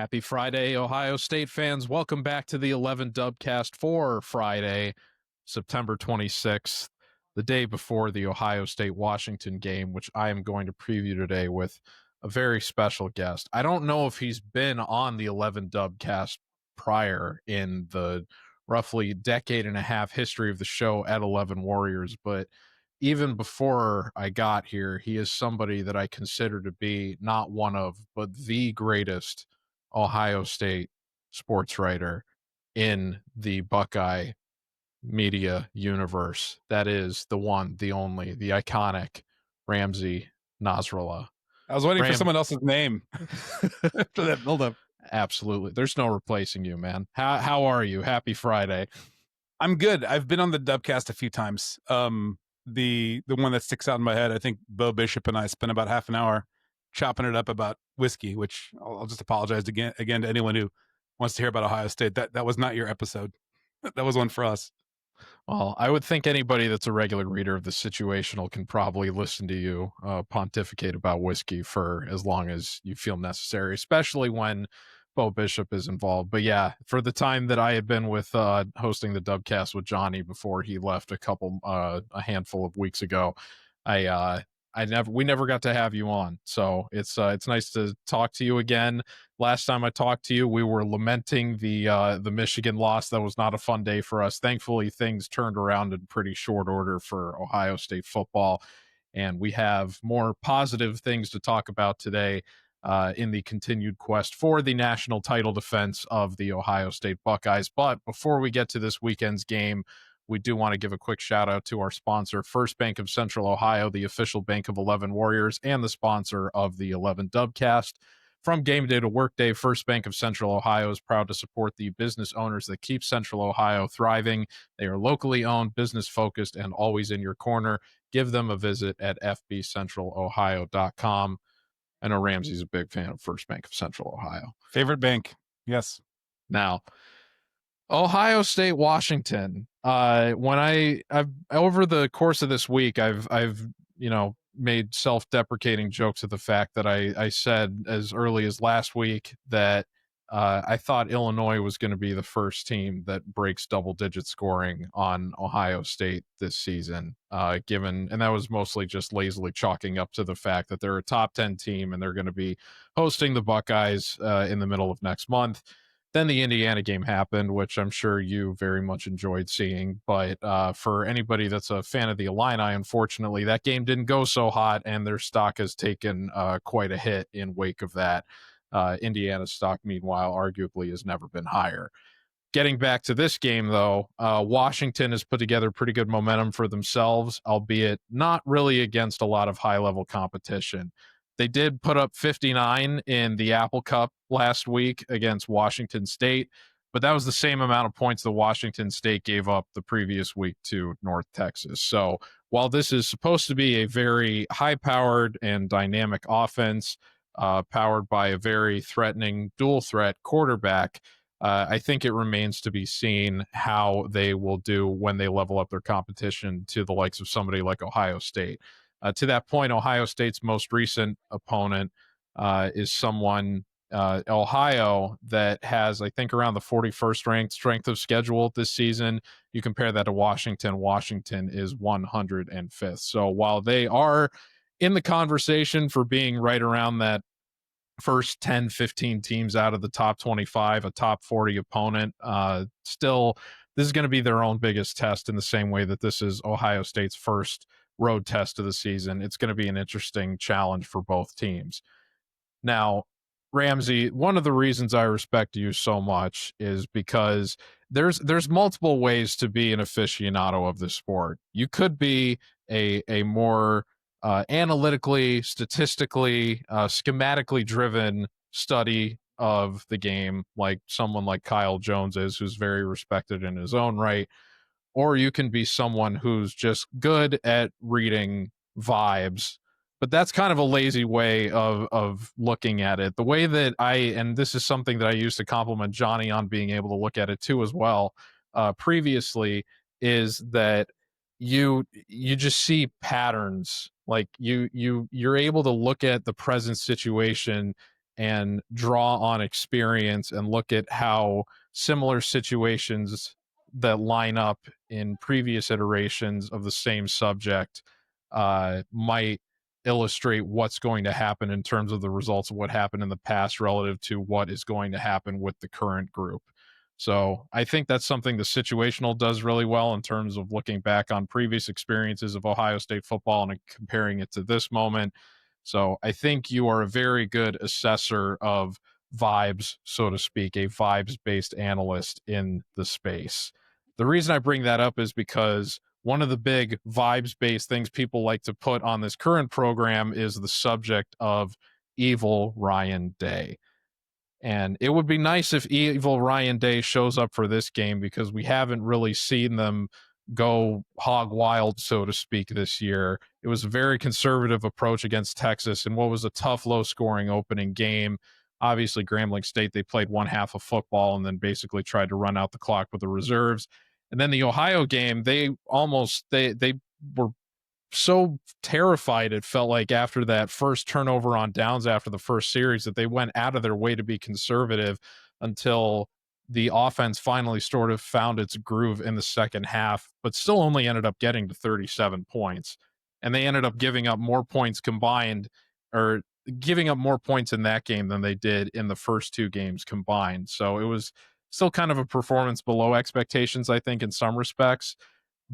Happy Friday, Ohio State fans. Welcome back to the 11 Dubcast for Friday, September 26th, the day before the Ohio State-Washington game, which I am going to preview today with a very special guest. I don't know if he's been on the 11 Dubcast prior in the roughly decade and a half history of the show at 11 Warriors, but even before I got here, he is somebody that I consider to be not one of, but the greatest Ohio State sports writer in the Buckeye media universe. That is the one, the only, the iconic Ramzy Nasrallah. I was waiting for someone else's name after that buildup. Absolutely. There's no replacing you, man. How are you? Happy Friday. I'm good. I've been on the Dubcast a few times. The one that sticks out in my head, I think Bo Bishop and I spent about half an hour chopping it up about whiskey, which I'll just apologize again to anyone who wants to hear about Ohio State. That was not your episode. That was one for us. Well, I would think anybody that's a regular reader of the Situational can probably listen to you pontificate about whiskey for as long as you feel necessary, especially when Bo Bishop is involved. But yeah, for the time that I had been with hosting the Dubcast with Johnny before he left a handful of weeks ago, we never got to have you on. So it's nice to talk to you again. Last time I talked to you, we were lamenting the Michigan loss. That was not a fun day for us. Thankfully, things turned around in pretty short order for Ohio State football, and we have more positive things to talk about today in the continued quest for the national title defense of the Ohio State Buckeyes. But before we get to this weekend's game, we do want to give a quick shout out to our sponsor, First Bank of Central Ohio, the official bank of 11 Warriors, and the sponsor of the 11 Dubcast. From game day to workday, First Bank of Central Ohio is proud to support the business owners that keep Central Ohio thriving. They are locally owned, business focused, and always in your corner. Give them a visit at fbcentralohio.com. I know Ramsey's a big fan of First Bank of Central Ohio. Favorite bank, yes. Now, Ohio State, Washington. When I've over the course of this week, I've made self-deprecating jokes of the fact that I said as early as last week that I thought Illinois was going to be the first team that breaks double-digit scoring on Ohio State this season. And that was mostly just lazily chalking up to the fact that they're a top 10 team and they're going to be hosting the Buckeyes in the middle of next month. Then the Indiana game happened, which I'm sure you very much enjoyed seeing. But for anybody that's a fan of the Illini, unfortunately, that game didn't go so hot, and their stock has taken quite a hit in wake of that. Indiana's stock, meanwhile, arguably has never been higher. Getting back to this game, though, Washington has put together pretty good momentum for themselves, albeit not really against a lot of high-level competition. They did put up 59 in the Apple Cup last week against Washington State, but that was the same amount of points that Washington State gave up the previous week to North Texas. So while this is supposed to be a very high-powered and dynamic offense, powered by a very threatening dual-threat quarterback, I think it remains to be seen how they will do when they level up their competition to the likes of somebody like Ohio State. To that point, Ohio State's most recent opponent is someone, Ohio, that has, I think, around the 41st ranked strength of schedule this season. You compare that to Washington. Washington is 105th. So while they are in the conversation for being right around that first 10, 15 teams out of the top 25, a top 40 opponent, still, this is going to be their own biggest test in the same way that this is Ohio State's first road test of the season. It's going to be an interesting challenge for both teams. Now, Ramsey, one of the reasons I respect you so much is because there's multiple ways to be an aficionado of this sport. You could be a more analytically, statistically, schematically driven study of the game, like someone like Kyle Jones is, who's very respected in his own right. Or you can be someone who's just good at reading vibes. But that's kind of a lazy way of looking at it. The way that and this is something that I used to compliment Johnny on being able to look at it too as well, previously, is that you just see patterns. Like you're able to look at the present situation and draw on experience and look at how similar situations that line up in previous iterations of the same subject might illustrate what's going to happen in terms of the results of what happened in the past relative to what is going to happen with the current group. So I think that's something the situational does really well in terms of looking back on previous experiences of Ohio State football and comparing it to this moment. So I think you are a very good assessor of vibes, so to speak, a vibes based analyst in the space. The reason I bring that up is because one of the big vibes based things people like to put on this current program is the subject of evil Ryan Day. And it would be nice if evil Ryan Day shows up for this game because we haven't really seen them go hog wild, so to speak, this year. It was a very conservative approach against Texas in what was a tough, low scoring opening game. Obviously, Grambling State, they played one half of football and then basically tried to run out the clock with the reserves. And then the Ohio game, they were so terrified, it felt like, after that first turnover on downs after the first series, that they went out of their way to be conservative until the offense finally sort of found its groove in the second half, but still only ended up getting to 37 points. And they ended up giving up more points combined, or giving up more points in that game than they did in the first two games combined. So it was still kind of a performance below expectations, I think, in some respects.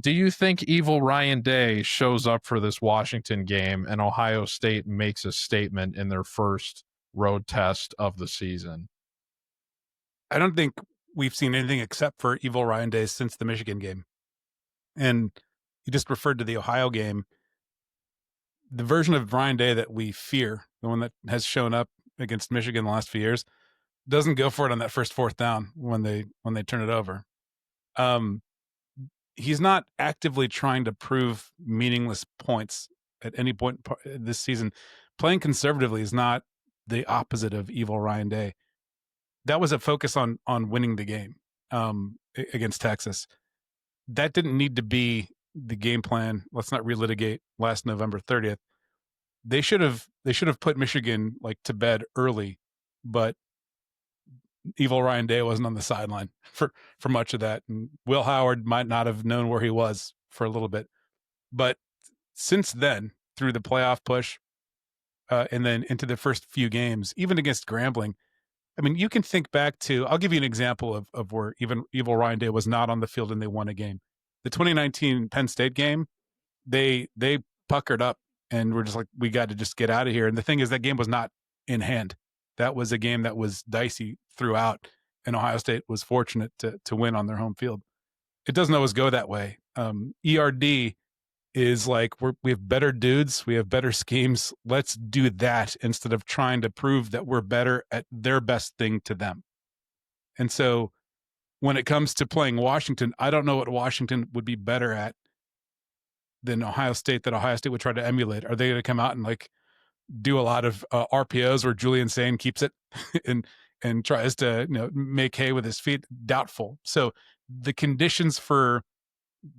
Do you think evil Ryan Day shows up for this Washington game and Ohio State makes a statement in their first road test of the season? I don't think we've seen anything except for evil Ryan Day since the Michigan game. And you just referred to the Ohio game. The version of Ryan Day that we fear, the one that has shown up against Michigan the last few years, doesn't go for it on that first fourth down when they turn it over. He's not actively trying to prove meaningless points at any point this season. Playing conservatively is not the opposite of evil Ryan Day. That was a focus on winning the game against Texas. That didn't need to be the game plan. Let's not relitigate last November 30th. They should have put Michigan like to bed early, but evil Ryan Day wasn't on the sideline for much of that. And Will Howard might not have known where he was for a little bit. But since then, through the playoff push and then into the first few games, even against Grambling, I mean, you can think back to, I'll give you an example of where even evil Ryan Day was not on the field and they won a game. The 2019 Penn State game, they puckered up and we're just like, we got to just get out of here. And the thing is, that game was not in hand. That was a game that was dicey throughout, and Ohio State was fortunate to win on their home field. It doesn't always go that way. ERD is like, we have better dudes, we have better schemes. Let's do that instead of trying to prove that we're better at their best thing to them. And so when it comes to playing Washington, I don't know what Washington would be better at than Ohio State, that Ohio State would try to emulate. Are they going to come out and like do a lot of RPOs where Julian Sain keeps it and tries to make hay with his feet? Doubtful. So the conditions for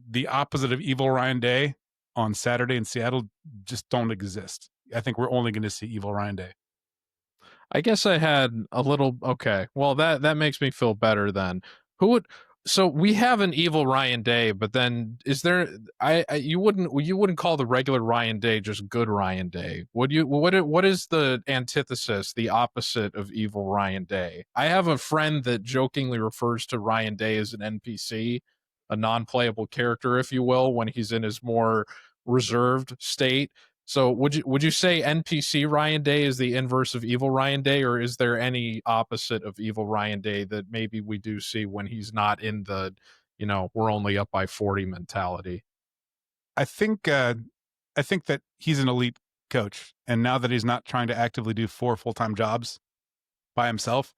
the opposite of evil Ryan Day on Saturday in Seattle just don't exist. I think we're only going to see evil Ryan Day. I guess I had a little, okay. Well, that makes me feel better then. Who would, so we have an evil Ryan Day, but then is there, you wouldn't call the regular Ryan Day just good Ryan Day, would you? What is the antithesis, the opposite of evil Ryan Day? I have a friend that jokingly refers to Ryan Day as an NPC, a non-playable character, if you will, when he's in his more reserved state. So would you say NPC Ryan Day is the inverse of evil Ryan Day, or is there any opposite of evil Ryan Day that maybe we do see when he's not in the, we're only up by 40 mentality? I think that he's an elite coach, and now that he's not trying to actively do 4 full-time jobs by himself,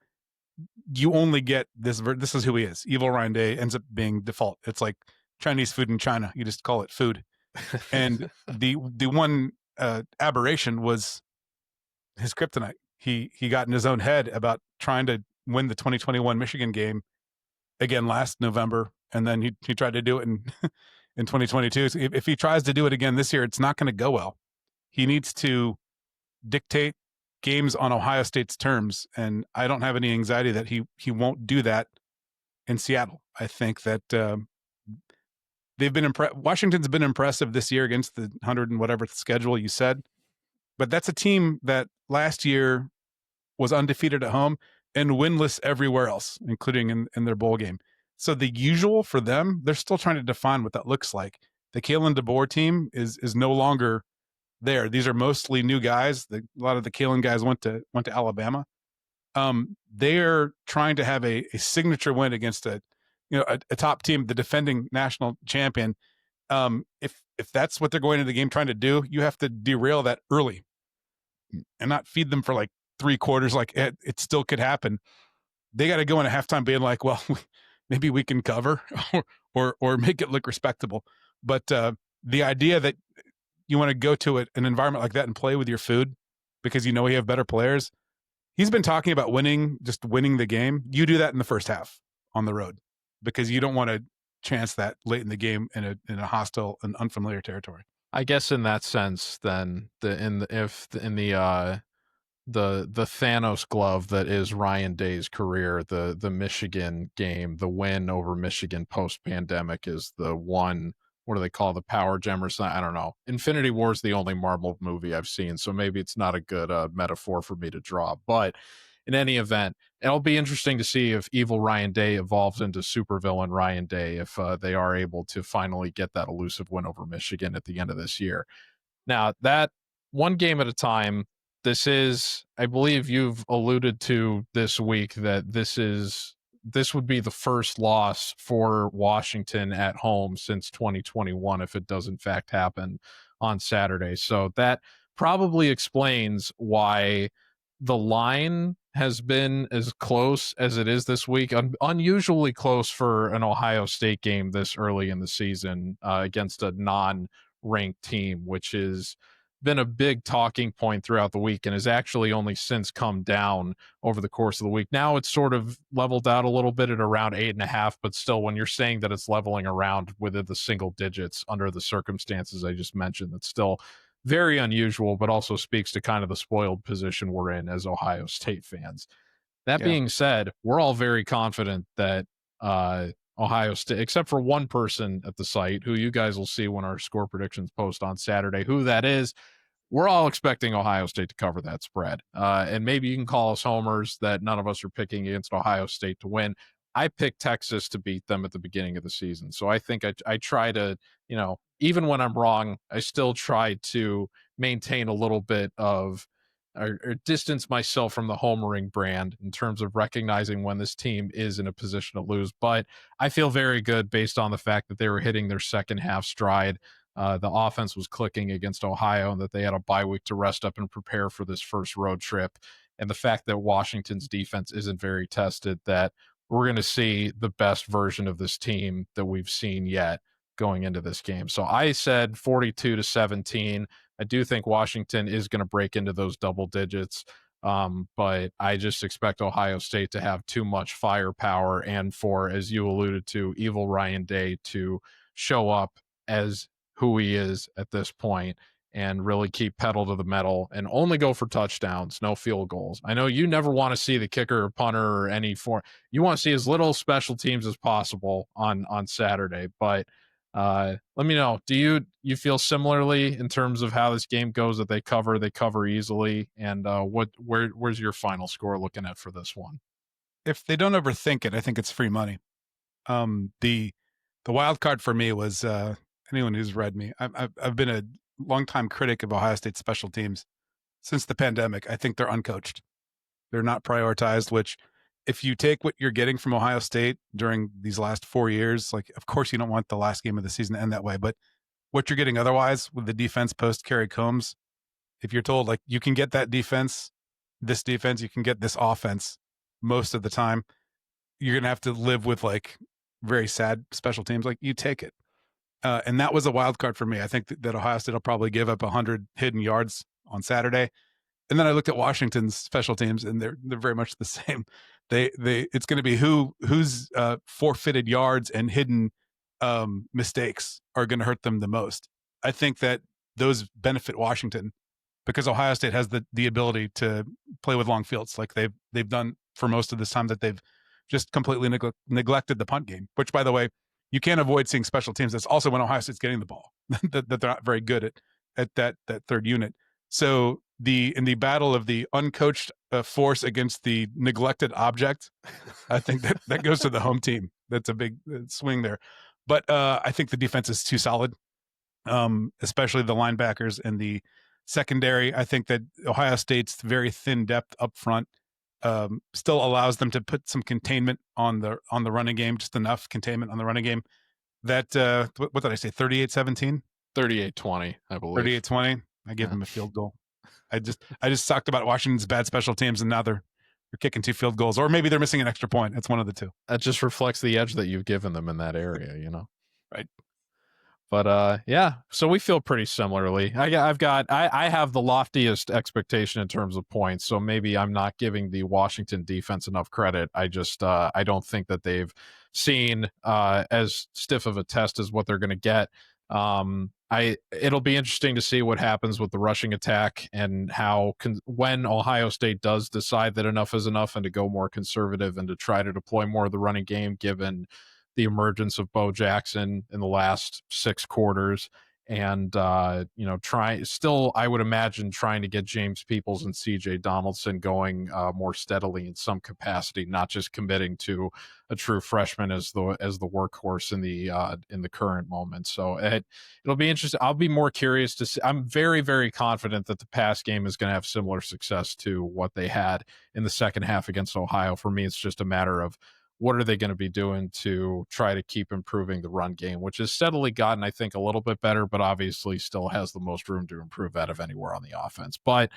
you only get this. This is who he is. Evil Ryan Day ends up being default. It's like Chinese food in China. You just call it food. And the one aberration was his kryptonite. He got in his own head about trying to win the 2021 Michigan game again last November, and then he tried to do it in in 2022. So if he tries to do it again this year, it's not going to go well. He needs to dictate games on Ohio State's terms, and I don't have any anxiety that he won't do that in Seattle. I think that they've been Washington's been impressive this year against the 100 and whatever schedule you said, but that's a team that last year was undefeated at home and winless everywhere else, including in their bowl game. So the usual for them, they're still trying to define what that looks like. The Kalen DeBoer team is no longer there. These are mostly new guys. A lot of the Kalen guys went to Alabama. They're trying to have a signature win against a top team, the defending national champion. If that's what they're going into the game trying to do, you have to derail that early and not feed them for like 3 quarters. Like it still could happen. They got to go in at halftime being like, well, maybe we can cover or make it look respectable. But the idea that you want to go to an environment like that and play with your food because you know you have better players. He's been talking about just winning the game. You do that in the first half on the road because you don't want to chance that late in the game in a hostile and unfamiliar territory. I guess in that sense, then the Thanos glove that is Ryan Day's career, the Michigan game, the win over Michigan post pandemic is the one. What do they call the power gem or something? I don't know. Infinity War is the only Marvel movie I've seen, so maybe it's not a good metaphor for me to draw. But in any event, it'll be interesting to see if evil Ryan Day evolves into supervillain Ryan Day if they are able to finally get that elusive win over Michigan at the end of this year. Now, that one game at a time, this is, I believe you've alluded to this week that this would be the first loss for Washington at home since 2021 if it does in fact happen on Saturday. So that probably explains why the line has been as close as it is this week, unusually close for an Ohio State game this early in the season against a non-ranked team, which has been a big talking point throughout the week and has actually only since come down over the course of the week. Now it's sort of leveled out a little bit at around 8.5, but still, when you're saying that it's leveling around within the single digits under the circumstances I just mentioned, that's still very unusual, but also speaks to kind of the spoiled position we're in as Ohio State fans. That Yeah. being said, we're all very confident that Ohio State, except for one person at the site who you guys will see when our score predictions post on Saturday, who that is. We're all expecting Ohio State to cover that spread. And maybe you can call us homers that none of us are picking against Ohio State to win. I picked Texas to beat them at the beginning of the season. So I think I try to, even when I'm wrong, I still try to maintain a little bit of or distance myself from the homering brand in terms of recognizing when this team is in a position to lose. But I feel very good based on the fact that they were hitting their second half stride. The offense was clicking against Ohio and that they had a bye week to rest up and prepare for this first road trip. And the fact that Washington's defense isn't very tested, that we're going to see the best version of this team that we've seen yet going into this game. So I said 42-17. I do think Washington is going to break into those double digits. But I just expect Ohio State to have too much firepower and for, as you alluded to, evil Ryan Day to show up as who he is at this point and really keep pedal to the metal and only go for touchdowns, no field goals. I know you never want to see the kicker or punter or any form. You want to see as little special teams as possible on Saturday, but let me know. Do you feel similarly in terms of how this game goes, that they cover easily, and where's your final score looking at for this one? If they don't overthink it, I think it's free money. The wild card for me was anyone who's read me. I've been a longtime critic of Ohio State special teams since the pandemic. I think they're uncoached. They're not prioritized, which if you take what you're getting from Ohio State during these last 4 years, like, of course you don't want the last game of the season to end that way, but what you're getting otherwise with the defense post Kerry Combs, if you're told like you can get that defense, this defense, you can get this offense most of the time, you're going to have to live with like very sad special teams. Like, you take it. And that was a wild card for me. I think that Ohio State will probably give up 100 hidden yards on Saturday. And then I looked at Washington's special teams, and they're very much the same. It's going to be whose forfeited yards and hidden mistakes are going to hurt them the most. I think that those benefit Washington because Ohio State has the ability to play with long fields like they've done for most of this time that they've just completely neglected the punt game, which, by the way, you can't avoid seeing special teams. That's also when Ohio State's getting the ball that they're not very good at that third unit. So in the battle of the uncoached force against the neglected object, I think that goes to the home team. That's a big swing there. But I think the defense is too solid, especially the linebackers and the secondary. I think that Ohio State's very thin depth up front still allows them to put some containment on the running game, just enough containment on the running game. That what did I say? 38-17? 38-20, I believe. 38-20. I gave them a field goal. I just talked about Washington's bad special teams, and now they're kicking 2 field goals, or maybe they're missing an extra point. It's one of the two. That just reflects the edge that you've given them in that area, Right. But yeah, so we feel pretty similarly. I have the loftiest expectation in terms of points, so maybe I'm not giving the Washington defense enough credit. I just I don't think that they've seen as stiff of a test as what they're going to get. It'll be interesting to see what happens with the rushing attack and how when Ohio State does decide that enough is enough and to go more conservative and to try to deploy more of the running game, given the emergence of Bo Jackson in the last 6 quarters. And, I would imagine trying to get James Peoples and CJ Donaldson going more steadily in some capacity, not just committing to a true freshman as the workhorse in the current moment. So it'll be interesting. I'll be more curious to see. I'm very, very confident that the pass game is going to have similar success to what they had in the second half against Ohio. For me, it's just a matter of what are they going to be doing to try to keep improving the run game, which has steadily gotten, I think, a little bit better, but obviously still has the most room to improve out of anywhere on the offense. But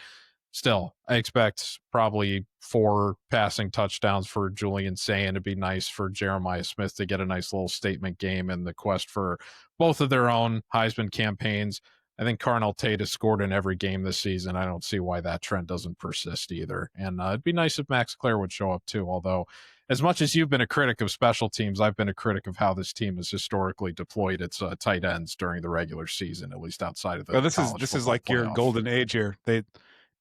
still, I expect probably 4 passing touchdowns for Julian Sayin. It'd be nice for Jeremiah Smith to get a nice little statement game in the quest for both of their own Heisman campaigns. I think Carnell Tate has scored in every game this season. I don't see why that trend doesn't persist either. And it'd be nice if Max Clare would show up too, although as much as you've been a critic of special teams, I've been a critic of how this team has historically deployed its tight ends during the regular season, at least outside of the. Well, this is like your golden age here. They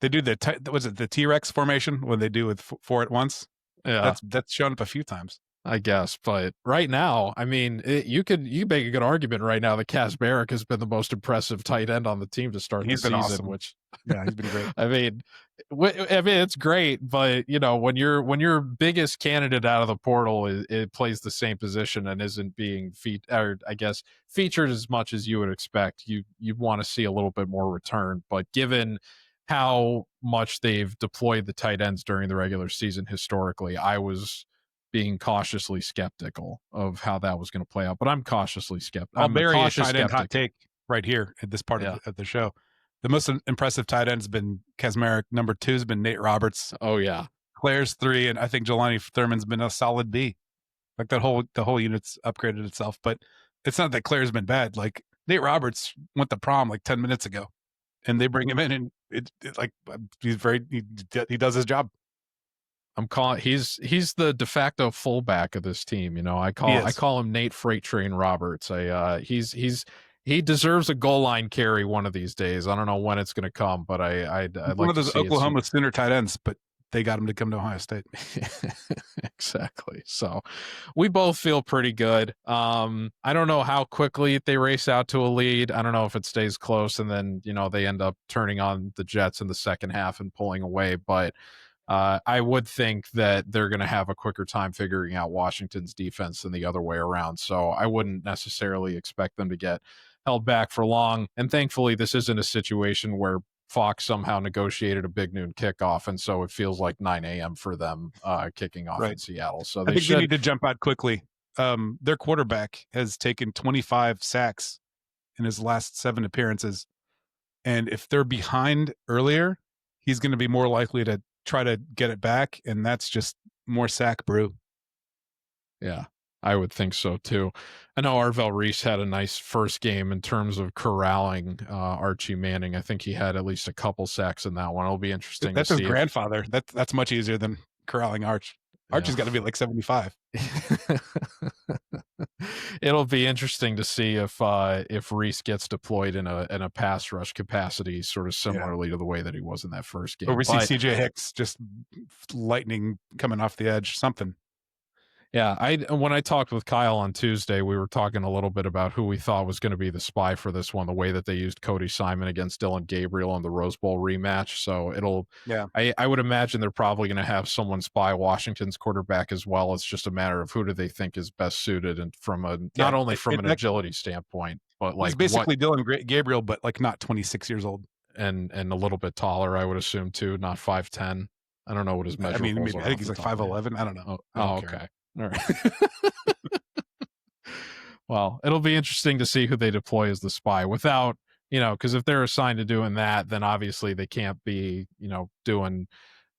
do the T-Rex formation when they do with 4 at once. Yeah, that's shown up a few times, I guess. But right now, I mean, you make a good argument right now that Kaz Barrick has been the most impressive tight end on the team to start the season. Awesome. Which, yeah, he's been great. I mean, it's great, but when your biggest candidate out of the portal it plays the same position and isn't being featured as much as you would expect, you want to see a little bit more return. But given how much they've deployed the tight ends during the regular season historically, I was being cautiously skeptical of how that was going to play out. But I'm cautiously skeptical. I'll bury a tight end hot take right here at this part of the show. The most impressive tight end has been Kaczmarek. Number 2 has been Nate Roberts. Oh yeah, Claire's 3, and I think Jelani Thurman's been a solid B. Like the whole unit's upgraded itself. But it's not that Claire's been bad. Like Nate Roberts went to prom like 10 minutes ago, and they bring him in, and he does his job. I'm calling he's the de facto fullback of this team. I call him Nate Freight Train Roberts. He deserves a goal line carry one of these days. I don't know when it's going to come, but I'd one like of those to see Oklahoma Sooner tight ends, but they got him to come to Ohio State. Exactly. So we both feel pretty good. I don't know how quickly they race out to a lead. I don't know if it stays close and then, they end up turning on the Jets in the second half and pulling away. But I would think that they're going to have a quicker time figuring out Washington's defense than the other way around. So I wouldn't necessarily expect them to get held back for long. And thankfully, this isn't a situation where Fox somehow negotiated a big noon kickoff, and so it feels like 9 a.m. for them kicking off in Seattle. So they need to jump out quickly. Their quarterback has taken 25 sacks in his last 7 appearances, and if they're behind earlier, he's going to be more likely to try to get it back, and that's just more sack brew. Yeah, I would think so too. I know Arvell Reese had a nice first game in terms of corralling Archie Manning. I think he had at least a couple sacks in that one. It'll be interesting. That's his grandfather. That's much easier than corralling Arch. Archie's got to be like 75. It'll be interesting to see if Reese gets deployed in a pass rush capacity, sort of Yeah. similarly to the way that he was in that first Or game. we see But CJ Hicks just lightning coming off the edge, something. yeah, when I talked with Kyle on Tuesday, we were talking a little bit about who we thought was going to be the spy for this one, the way that they used Cody Simon against Dylan Gabriel in the Rose Bowl rematch. So Yeah. I would imagine they're probably going to have someone spy Washington's quarterback as well. It's just a matter of who do they think is best suited, and from a Yeah. not only from an That, agility standpoint, but he's like what basically Dylan Gabriel, but like not 26 years old. and a little bit taller, I would assume too, not 5'10". I don't know what his I mean, measurables maybe are I think off he's the like top of my head. 5'11". I don't know. I Oh, don't care. okay. All right. Well, it'll be interesting to see who they deploy as the spy without, because if they're assigned to doing that, then obviously they can't be, doing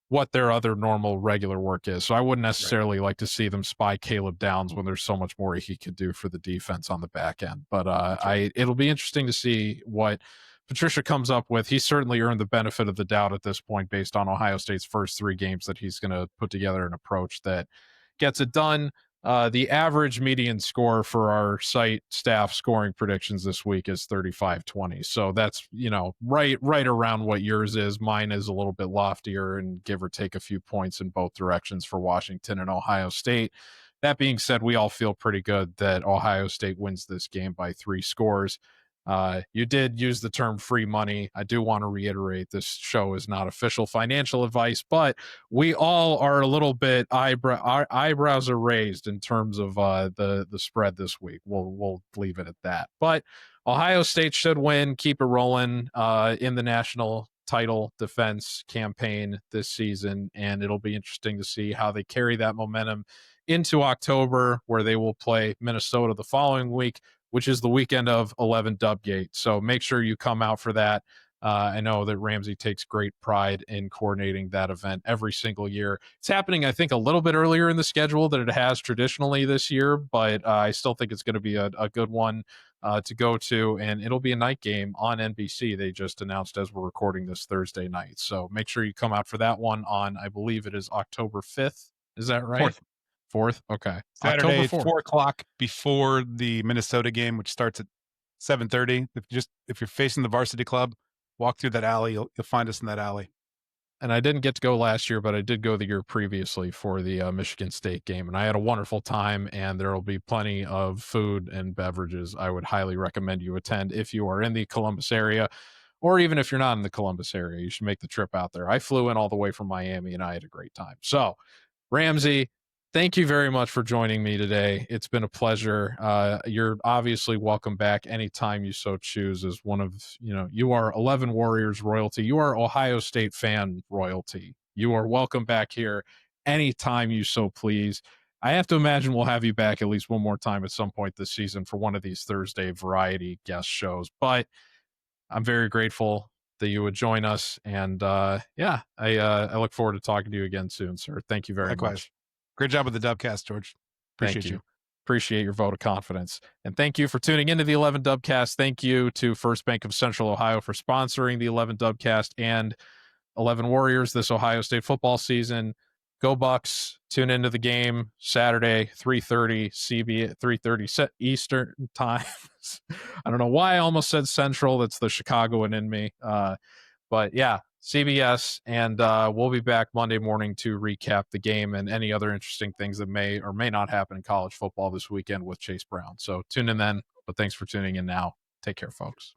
what their other normal regular work is. So I wouldn't Right. necessarily like to see them spy Caleb Downs when there's so much more he could do for the defense on the back end. But That's right. it'll be interesting to see what Patricia comes up with. He's certainly earned the benefit of the doubt at this point based on Ohio State's first 3 games that he's going to put together an approach that gets it done. The average median score for our site staff scoring predictions this week is 35-20. So that's, right around what yours is. Mine is a little bit loftier and give or take a few points in both directions for Washington and Ohio State. That being said, we all feel pretty good that Ohio State wins this game by 3 scores. You did use the term free money. I do want to reiterate this show is not official financial advice, but we all are a little bit our eyebrows are raised in terms of the spread this week. We'll leave it at that. But Ohio State should win, keep it rolling in the national title defense campaign this season, and it'll be interesting to see how they carry that momentum into October, where they will play Minnesota the following week, which is the weekend of 11 Dubgate. So make sure you come out for that. I know that Ramzy takes great pride in coordinating that event every single year. It's happening, I think, a little bit earlier in the schedule than it has traditionally this year, but I still think it's going to be a good one to go to, and it'll be a night game on NBC. They just announced as we're recording this Thursday night. So make sure you come out for that one on, I believe it is October 5th. Is that right? Fourth. 4th? Okay. October Saturday, 4th. 4 o'clock before the Minnesota game, which starts at 7:30. If you're facing the varsity club, walk through that alley. You'll find us in that alley. And I didn't get to go last year, but I did go the year previously for the Michigan State game, and I had a wonderful time. And there will be plenty of food and beverages. I would highly recommend you attend if you are in the Columbus area, or even if you're not in the Columbus area. You should make the trip out there. I flew in all the way from Miami, and I had a great time. So, Ramzy, thank you very much for joining me today. It's been a pleasure. You're obviously welcome back anytime you so choose. As one of, you are 11 Warriors royalty. You are Ohio State fan royalty. You are welcome back here anytime you so please. I have to imagine we'll have you back at least one more time at some point this season for one of these Thursday variety guest shows. But I'm very grateful that you would join us. And yeah, I look forward to talking to you again soon, sir. Thank you very Likewise. much. Great job with the Dubcast, George. Thank Appreciate you. you. Appreciate your vote of confidence. And thank you for tuning into the 11 Dubcast. Thank you to First Bank of Central Ohio for sponsoring the 11 Dubcast and 11 Warriors this Ohio State football season. Go Bucks. Tune into the game Saturday, 3:30 CB, 3:30 Eastern time. I don't know why I almost said Central. That's the Chicagoan in me. But yeah, CBS, and we'll be back Monday morning to recap the game and any other interesting things that may or may not happen in college football this weekend with Chase Brown. So tune in then. But thanks for tuning in now. Take care, folks.